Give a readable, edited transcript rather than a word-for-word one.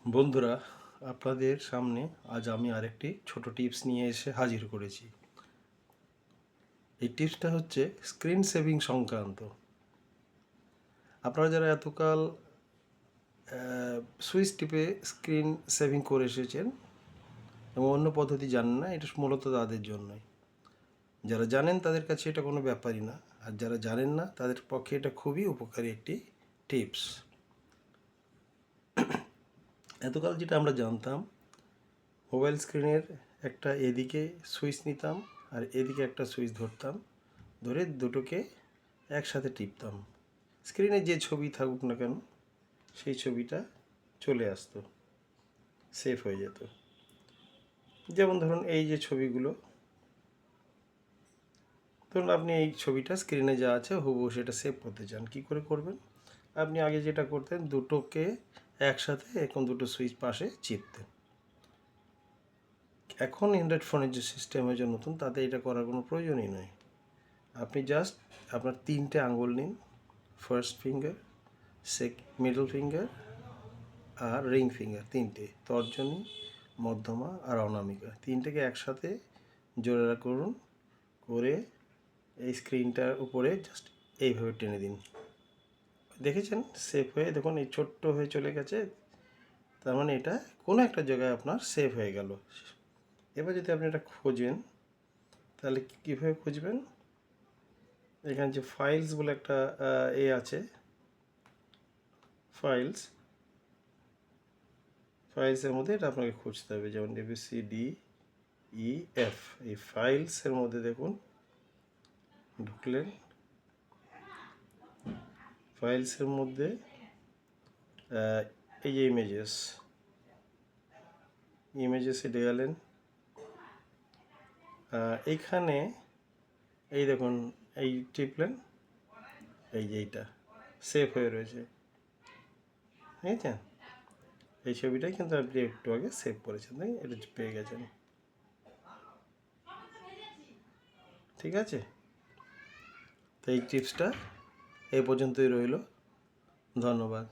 বন্ধুরা, আপনাদের সামনে আজ আমি আরেকটি ছোট টিপস নিয়ে এসে হাজির করেছি। এই টিপসটা হচ্ছে স্ক্রিন সেভিং সংক্রান্ত। আপনারা যারা এতকাল সুইচ টিপে স্ক্রিন সেভিং করে এসেছেন এবং অন্য পদ্ধতি জানেন না, এটা মূলত তাদের জন্যই। যারা জানেন তাদের কাছে এটা কোনো ব্যাপারই না, আর যারা জানেন না তাদের পক্ষে এটা খুবই উপকারী একটি টিপস। এতকাল যেটা আমরা জানতাম, মোবাইল স্ক্রিনের একটা এদিকে সুইচ নিতাম আর এদিকে একটা সুইচ ধরতাম, ধরে দুটোকে একসাথে টিপতাম। স্ক্রিনে যে ছবি থাকুক না কেন সেই ছবিটা চলে আসতো, সেভ হয়ে যেত। যেমন ধরুন এই যে ছবিগুলো, ধরুন আপনি এই ছবিটা স্ক্রিনে যা আছে হুবহু সেটা সেভ করতে চান, কী করে করবেন? আপনি আগে যেটা করতেন, দুটোকে একসাথে এখন দুটো সুইচ পাশে চিপতেন। এখন অ্যান্ড্রয়েড ফোনের যে সিস্টেম হয়েছে নতুন, তাতে এটা করার কোনো প্রয়োজনই নয়। আপনি জাস্ট আপনার তিনটে আঙ্গুল নিন, ফার্স্ট ফিঙ্গার, মিডল ফিঙ্গার আর রিং ফিঙ্গার, তিনটে, তর্জনী, মধ্যমা আর অনামিকা, তিনটেকে একসাথে জোড়া করুন, করে এই স্ক্রিনটার উপরে জাস্ট এইভাবে টেনে দিন। দেখেছেন সেভ হয়ে, দেখুন এই ছোট্ট হয়ে চলে গেছে, তার মানে এটা কোনো একটা জায়গায় আপনার সেভ হয়ে গেল। এবার যদি আপনি এটা খোঁজেন, তাহলে কীভাবে খুঁজবেন? এখানে যে ফাইলস বলে একটা আছে, ফাইলসের মধ্যে এটা আপনাকে খুঁজতে হবে। যেমন ABCDEF, এই ফাইলসের মধ্যে দেখুন, ঢুকলেন, ফাইলসের মধ্যে এই যে ইমেজেসে গেলেন। এইখানে এই দেখুন, এই টিপলেন, এই যে এইটা সেভ হয়ে রয়েছে, বুঝেছেন? এই ছবিটাই কিন্তু আপনি একটু আগে সেভ করেছেন, তাই এটা পেয়ে গেছেন। ঠিক আছে, তো এই টিপসটা এই পর্যন্তই রইল। ধন্যবাদ।